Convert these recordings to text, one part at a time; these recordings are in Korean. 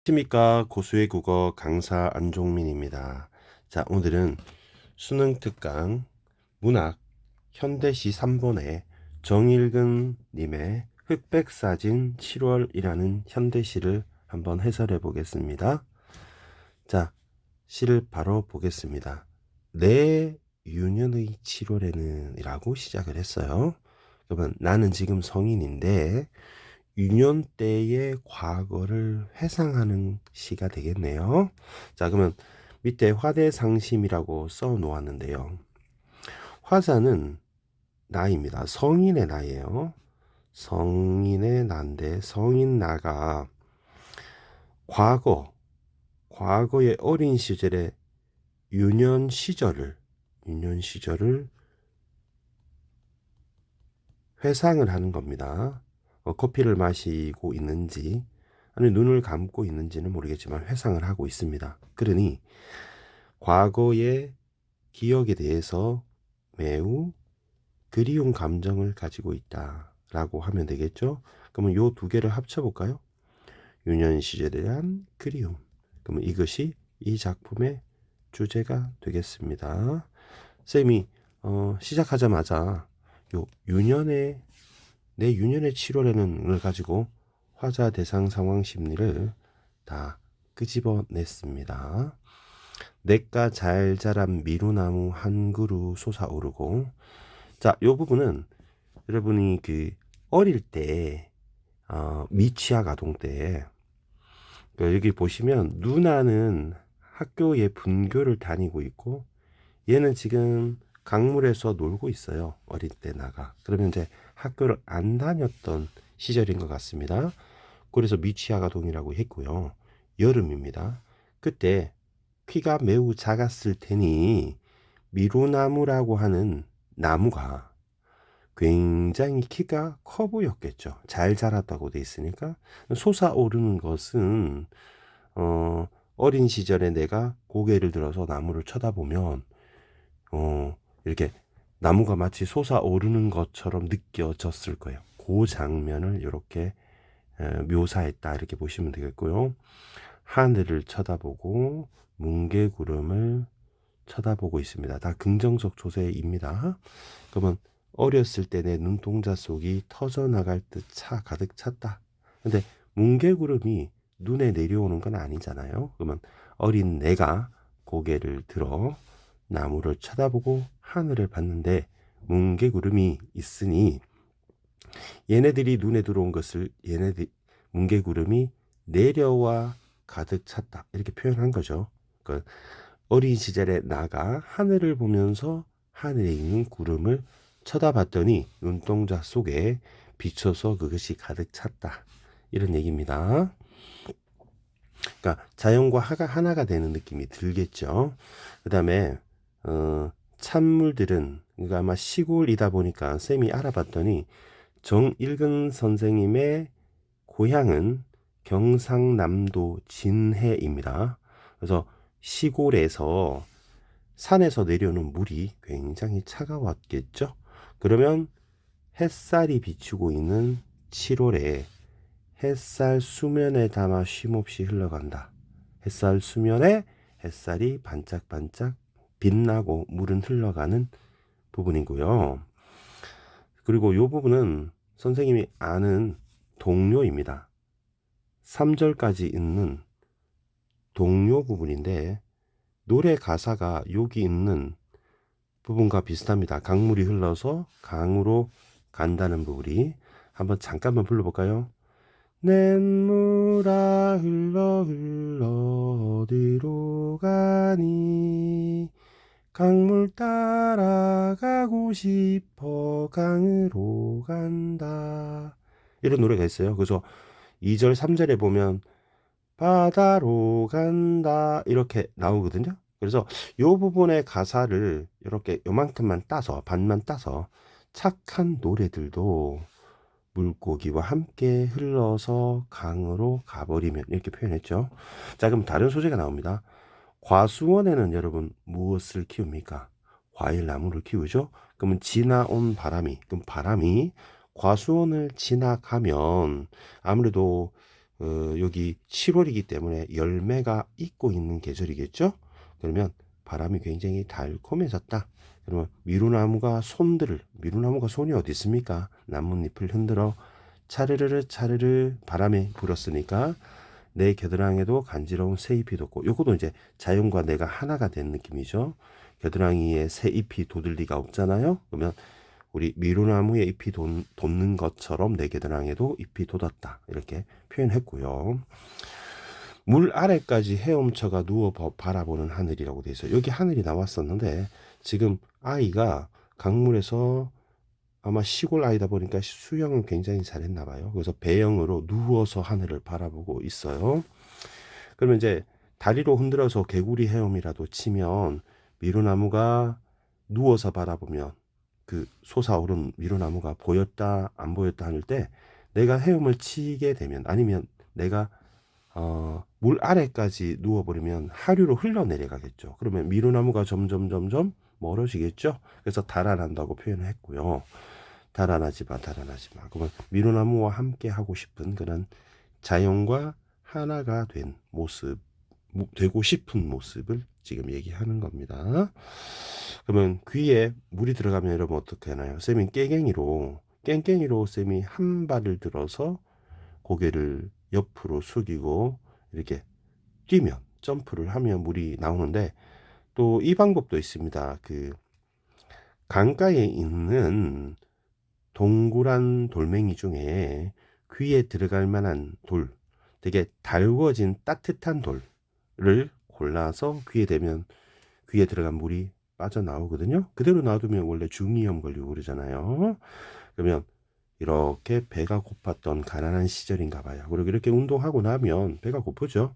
안녕하십니까. 고수의 국어 강사 안종민입니다. 자, 오늘은 수능 특강 문학 현대시 3번의 정일근 님의 흑백사진 7월이라는 현대시를 한번 해설해 보겠습니다. 자, 시를 바로 보겠습니다. 내 유년의 7월에는 이라고 시작을 했어요. 그러면 나는 지금 성인인데 유년 때의 과거를 회상하는 시가 되겠네요. 자, 그러면 밑에 화대상심이라고 써 놓았는데요. 화자는 나이입니다. 성인의 나이예요. 성인의 나인데 성인 나가 과거의 어린 시절의 유년 시절을 회상을 하는 겁니다. 커피를 마시고 있는지 아니 눈을 감고 있는지는 모르겠지만 회상을 하고 있습니다. 그러니 과거의 기억에 대해서 매우 그리운 감정을 가지고 있다라고 하면 되겠죠. 그러면 요 두 개를 합쳐볼까요? 유년 시절에 대한 그리움. 그러면 이것이 이 작품의 주제가 되겠습니다. 쌤이 시작하자마자 요 내 유년의 7월에는을 가지고 화자 대상 상황 심리를 다 끄집어냈습니다. 내가 잘 자란 미루나무 한 그루 솟아오르고. 자, 요 부분은 여러분이 그 어릴 때 미취학 아동 때 여기 보시면 누나는 학교에 분교를 다니고 있고 얘는 지금 강물에서 놀고 있어요. 어릴 때 나가. 그러면 이제 학교를 안 다녔던 시절인 것 같습니다. 그래서 미취학 아동이라고 했고요. 여름입니다. 그때 키가 매우 작았을 테니 미루나무라고 하는 나무가 굉장히 키가 커 보였겠죠. 잘 자랐다고 돼 있으니까 솟아오르는 것은 어린 시절에 내가 고개를 들어서 나무를 쳐다보면 이렇게 나무가 마치 솟아오르는 것처럼 느껴졌을 거예요. 그 장면을 이렇게 묘사했다 이렇게 보시면 되겠고요. 하늘을 쳐다보고 뭉게구름을 쳐다보고 있습니다. 다 긍정적 조세입니다. 그러면 어렸을 때 내 눈동자 속이 터져나갈 듯 가득 찼다. 근데 뭉게구름이 눈에 내려오는 건 아니잖아요. 그러면 어린 내가 고개를 들어 나무를 쳐다보고 하늘을 봤는데 뭉게구름이 있으니 얘네들이 눈에 들어온 것을 뭉게구름이 내려와 가득 찼다 이렇게 표현한 거죠. 그러니까 어린 시절에 나가 하늘을 보면서 하늘에 있는 구름을 쳐다봤더니 눈동자 속에 비춰서 그것이 가득 찼다 이런 얘기입니다. 그러니까 자연과 화가 하나가 되는 느낌이 들겠죠. 그 다음에 찬물들은 그러니까 아마 시골이다 보니까 쌤이 알아봤더니 정일근 선생님의 고향은 경상남도 진해입니다. 그래서 시골에서 산에서 내려오는 물이 굉장히 차가웠겠죠. 그러면 햇살이 비추고 있는 7월에 햇살 수면에 담아 쉼없이 흘러간다. 햇살 수면에 햇살이 반짝반짝 빛나고 물은 흘러가는 부분이고요. 그리고 이 부분은 선생님이 아는 동료입니다. 3절까지 있는 동료 부분인데 노래 가사가 여기 있는 부분과 비슷합니다. 강물이 흘러서 강으로 간다는 부분이 한번 잠깐만 불러볼까요? 냇물아 흘러 흘러 어디로 가니 강물 따라가고 싶어 강으로 간다 이런 노래가 있어요. 그래서 2절 3절에 보면 바다로 간다 이렇게 나오거든요. 그래서 요 부분의 가사를 이렇게 요만큼만 따서 반만 따서 착한 노래들도 물고기와 함께 흘러서 강으로 가버리면 이렇게 표현했죠. 자, 그럼 다른 소재가 나옵니다. 과수원에는 여러분 무엇을 키웁니까? 과일나무를 키우죠. 그러면 지나온 바람이 그럼 바람이 과수원을 지나가면 아무래도 여기 7월이기 때문에 열매가 익고 있는 계절이겠죠. 그러면 바람이 굉장히 달콤해졌다. 그러면 미루나무가 손이 어디 있습니까? 나뭇잎을 흔들어 차르르르 차르르 바람이 불었으니까 내 겨드랑이에도 간지러운 새잎이 돋고, 요것도 이제 자연과 내가 하나가 된 느낌이죠. 겨드랑이에 새잎이 돋을 리가 없잖아요. 그러면 우리 미루나무에 잎이 돋는 것처럼 내 겨드랑이에도 잎이 돋았다, 이렇게 표현했고요. 물 아래까지 헤엄쳐가 누워 바라보는 하늘이라고 돼 있어요. 여기 하늘이 나왔었는데 지금 아이가 강물에서, 아마 시골 아이다 보니까 수영을 굉장히 잘했나 봐요. 그래서 배영으로 누워서 하늘을 바라보고 있어요. 그러면 이제 다리로 흔들어서 개구리 헤엄이라도 치면, 미루나무가 누워서 바라보면 그 솟아오른 미루나무가 보였다 안 보였다 할 때, 내가 헤엄을 치게 되면, 아니면 내가 물 아래까지 누워버리면 하류로 흘러내려가겠죠. 그러면 미루나무가 점점 멀어지겠죠. 그래서 달아난다고 표현을 했고요. 달아나지 마. 그러면 미루나무와 함께 하고 싶은 그런 자연과 하나가 된 모습, 되고 싶은 모습을 지금 얘기하는 겁니다. 그러면 귀에 물이 들어가면 여러분 어떻게 하나요? 쌤이 깽깽이로 쌤이 한 발을 들어서 고개를 옆으로 숙이고 이렇게 뛰면, 점프를 하면 물이 나오는데, 또 이 방법도 있습니다. 그 강가에 있는 동그란 돌멩이 중에 귀에 들어갈 만한 돌, 되게 달궈진 따뜻한 돌을 골라서 귀에 대면 귀에 들어간 물이 빠져나오거든요. 그대로 놔두면 원래 중이염 걸리고 그러잖아요. 그러면 이렇게 배가 고팠던 가난한 시절인가 봐요. 그리고 이렇게 운동하고 나면 배가 고프죠.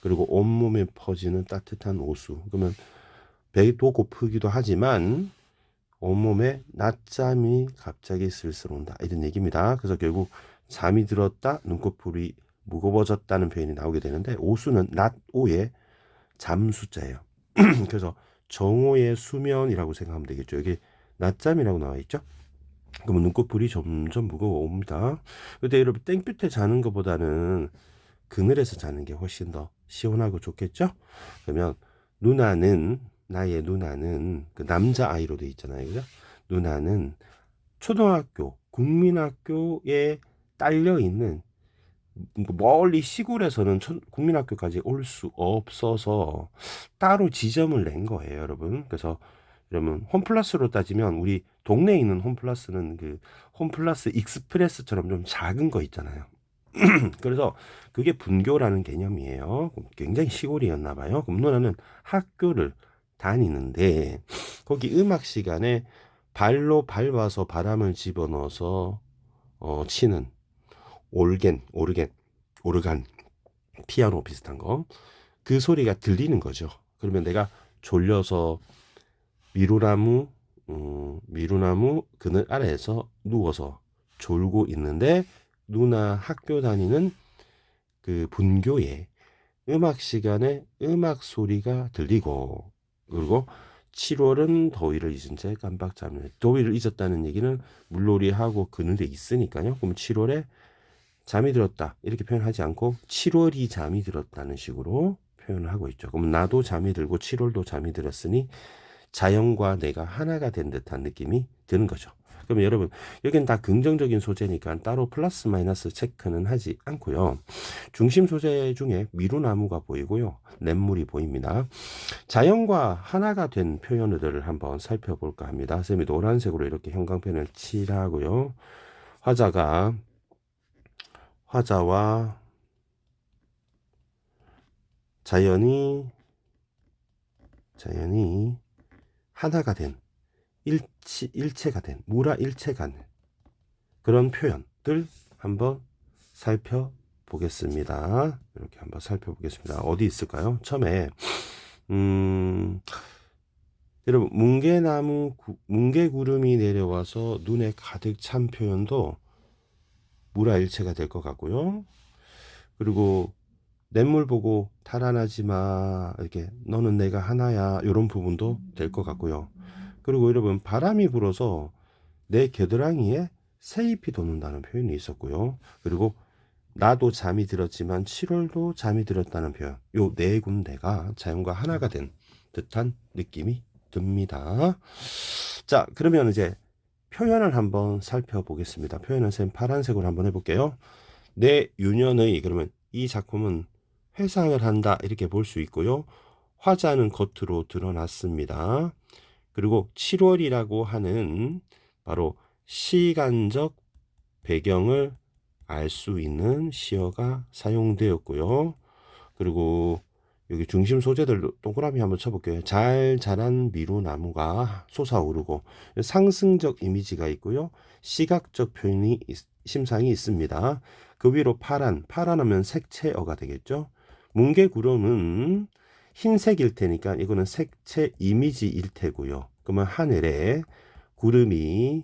그리고 온몸에 퍼지는 따뜻한 오수. 그러면 배도 고프기도 하지만 온몸에 낮잠이 갑자기 슬슬 온다, 이런 얘기입니다. 그래서 결국 잠이 들었다, 눈꺼풀이 무거워졌다는 표현이 나오게 되는데, 오수는 낮오의 잠수자예요. 그래서 정오의 수면이라고 생각하면 되겠죠. 여기 낮잠이라고 나와 있죠. 그러면 눈꺼풀이 점점 무거워옵니다. 근데 여러분, 땡볕에 자는 것보다는 그늘에서 자는 게 훨씬 더 시원하고 좋겠죠. 그러면 나의 누나는 그 남자 아이로 돼 있잖아요, 그죠? 누나는 초등학교, 국민학교에 딸려 있는, 멀리 시골에서는 국민학교까지 올 수 없어서 따로 지점을 낸 거예요, 여러분. 그래서 여러분, 홈플러스로 따지면 우리 동네에 있는 홈플러스는 그 홈플러스 익스프레스처럼 좀 작은 거 있잖아요. 그래서 그게 분교라는 개념이에요. 굉장히 시골이었나 봐요. 그럼 누나는 학교를 다니는데, 거기 음악 시간에 발로 밟아서 바람을 집어넣어서 치는 오르간, 피아노 비슷한 거, 그 소리가 들리는 거죠. 그러면 내가 졸려서 미루나무 그늘 아래에서 누워서 졸고 있는데, 누나 학교 다니는 그 분교에 음악 시간에 음악 소리가 들리고, 그리고 7월은 더위를 잊은 채 깜빡 잠을, 더위를 잊었다는 얘기는 물놀이하고 그늘에 있으니까요. 그럼 7월에 잠이 들었다, 이렇게 표현하지 않고 7월이 잠이 들었다는 식으로 표현을 하고 있죠. 그럼 나도 잠이 들고 7월도 잠이 들었으니 자연과 내가 하나가 된 듯한 느낌이 드는 거죠. 그러면 여러분, 여기는 다 긍정적인 소재니까 따로 플러스 마이너스 체크는 하지 않고요. 중심 소재 중에 미루나무가 보이고요, 냇물이 보입니다. 자연과 하나가 된 표현들을 한번 살펴볼까 합니다. 쌤이 노란색으로 이렇게 형광펜을 칠하고요. 화자와 자연이 하나가 된, 일체가 된, 무라일체가 된 그런 표현들 한번 살펴보겠습니다. 이렇게 한번 살펴보겠습니다. 어디 있을까요? 처음에 여러분, 뭉게구름이 내려와서 눈에 가득 찬 표현도 무라일체가 될 것 같고요. 그리고 냇물 보고 달아나지 마, 이렇게 너는 내가 하나야, 이런 부분도 될 것 같고요. 그리고 여러분, 바람이 불어서 내 겨드랑이에 새잎이 돋는다는 표현이 있었고요. 그리고 나도 잠이 들었지만 7월도 잠이 들었다는 표현. 요 네 군데가 자연과 하나가 된 듯한 느낌이 듭니다. 자, 그러면 이제 표현을 한번 살펴보겠습니다. 표현은 쌤 파란색으로 한번 해볼게요. 내 유년의, 그러면 이 작품은 회상을 한다 이렇게 볼 수 있고요. 화자는 겉으로 드러났습니다. 그리고 7월이라고 하는 바로 시간적 배경을 알 수 있는 시어가 사용되었고요. 그리고 여기 중심 소재들 동그라미 한번 쳐볼게요. 잘 자란 미루나무가 솟아오르고 상승적 이미지가 있고요. 시각적 표현이 심상이 있습니다. 그 위로 파란하면 색채어가 되겠죠. 뭉게구름은 흰색일 테니까 이거는 색채 이미지일 테고요. 그러면 하늘에 구름이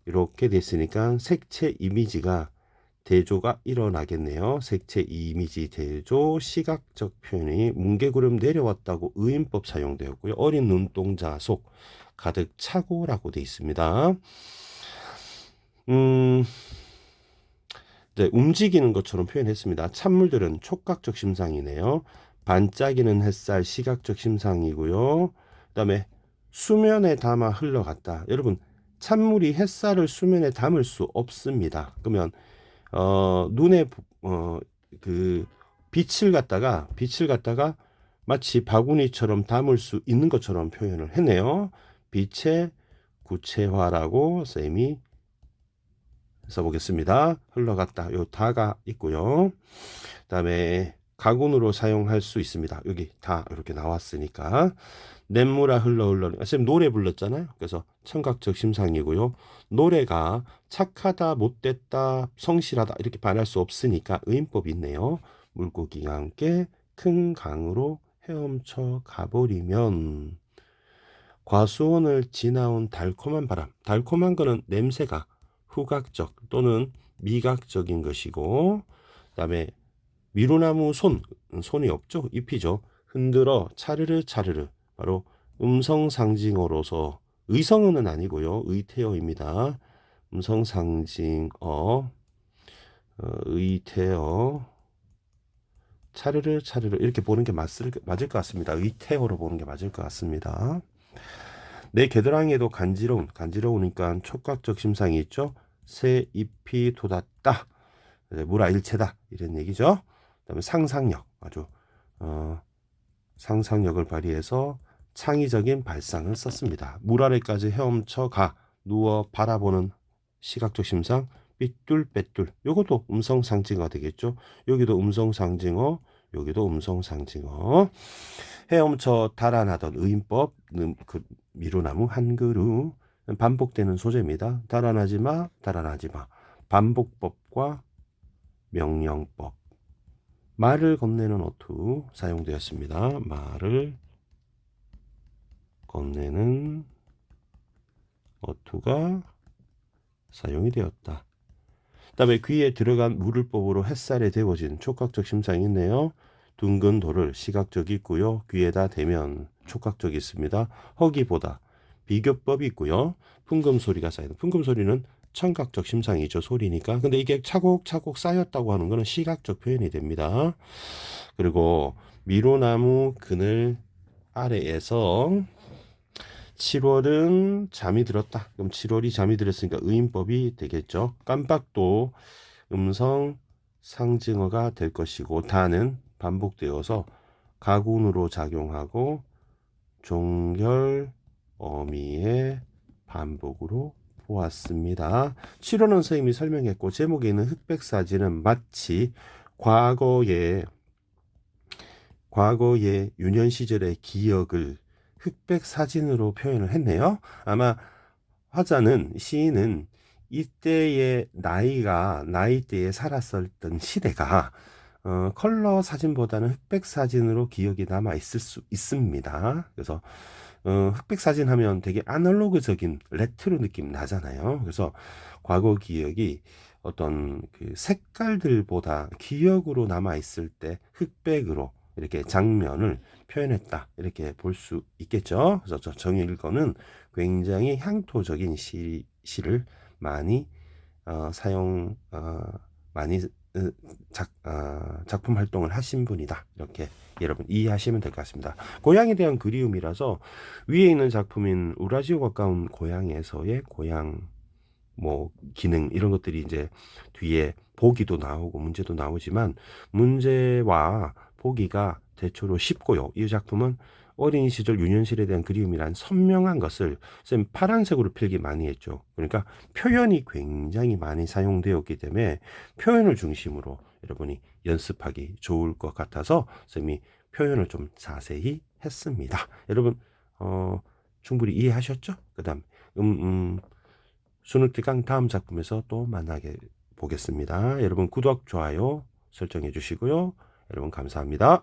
이렇게 됐으니까 색채 이미지가 대조가 일어나겠네요. 색채 이미지 대조 시각적 표현이 뭉게구름 내려왔다고 의인법 사용되었고요. 어린 눈동자 속 가득 차고라고 되어 있습니다. 네, 움직이는 것처럼 표현했습니다. 찬물들은 촉각적 심상이네요. 반짝이는 햇살 시각적 심상이고요. 그다음에 수면에 담아 흘러갔다. 여러분 찬물이 햇살을 수면에 담을 수 없습니다. 그러면 눈에 그 빛을 갖다가 마치 바구니처럼 담을 수 있는 것처럼 표현을 했네요. 빛의 구체화라고 쌤이 써보겠습니다. 흘러갔다. 요 다가 있고요. 그다음에 가군으로 사용할 수 있습니다. 여기 다 이렇게 나왔으니까 냇물아 흘러 쌤 노래 불렀잖아요. 그래서 청각적 심상이고요. 노래가 착하다, 못됐다, 성실하다 이렇게 반할 수 없으니까 의인법이 있네요. 물고기와 함께 큰 강으로 헤엄쳐 가버리면 과수원을 지나온 달콤한 바람. 달콤한 거는 냄새가 후각적 또는 미각적인 것이고, 그다음에 미루나무 손이 없죠. 잎이죠. 흔들어 차르르 바로 음성 상징어로서 의성어는 아니고요. 의태어입니다. 음성 상징어, 의태어, 차르르 이렇게 보는 게 맞을 것 같습니다. 의태어로 보는 게 맞을 것 같습니다. 내 겨드랑이에도 간지러우니까 촉각적 심상이 있죠. 새 잎이 돋았다. 물아일체다. 이런 얘기죠. 그다음에 상상력, 아주 상상력을 발휘해서 창의적인 발상을 썼습니다. 물 아래까지 헤엄쳐 누워 바라보는 시각적 심상, 삐뚤빼뚤. 요것도 음성 상징어 되겠죠. 여기도 음성 상징어, 여기도 음성 상징어. 헤엄쳐 달아나던 의인법, 그 미루나무 한 그루. 반복되는 소재입니다. 달아나지 마. 반복법과 명령법. 말을 건네는 어투 사용되었습니다. 말을 건네는 어투가 사용이 되었다. 그다음에 귀에 들어간 물을법으로 햇살에 데워진 촉각적 심상이 있네요. 둥근 돌을 시각적이 있고요. 귀에다 대면 촉각적이 있습니다. 허기보다 비교법이 있고요. 풍금 소리가 쌓이는 풍금 소리는 청각적 심상이죠. 소리니까. 근데 이게 차곡차곡 쌓였다고 하는 것은 시각적 표현이 됩니다. 그리고 미로나무 그늘 아래에서 7월은 잠이 들었다. 그럼 7월이 잠이 들었으니까 의인법이 되겠죠. 깜빡도 음성 상징어가 될 것이고 다는 반복되어서 가군으로 작용하고 종결 어미의 반복으로 보았습니다. 7월은 선생님이 설명했고 제목에 있는 흑백 사진은 마치 과거의 유년 시절의 기억을 흑백 사진으로 표현을 했네요. 아마 시인은 이때의 나이대에 살았었던 시대가 컬러 사진보다는 흑백 사진으로 기억이 남아 있을 수 있습니다. 그래서 흑백 사진 하면 되게 아날로그적인 레트로 느낌 나잖아요. 그래서 과거 기억이 어떤 그 색깔들보다 기억으로 남아 있을 때 흑백으로 이렇게 장면을 표현했다 이렇게 볼 수 있겠죠. 그래서 저 정일거는 굉장히 향토적인 시를 많이 작품 활동을 하신 분이다. 이렇게 여러분 이해하시면 될 것 같습니다. 고향에 대한 그리움이라서 위에 있는 작품인 우라지오 가까운 고향에서의 고향 뭐 기능 이런 것들이 이제 뒤에 보기도 나오고 문제도 나오지만 문제와 보기가 대체로 쉽고요. 이 작품은 어린 시절 유년실에 대한 그리움이란 선명한 것을 쌤 파란색으로 필기 많이 했죠. 그러니까 표현이 굉장히 많이 사용되었기 때문에 표현을 중심으로 여러분이 연습하기 좋을 것 같아서 쌤이 표현을 좀 자세히 했습니다. 여러분 충분히 이해하셨죠? 그다음 수능특강 다음 작품에서 또 만나게 보겠습니다. 여러분 구독, 좋아요 설정해 주시고요. 여러분 감사합니다.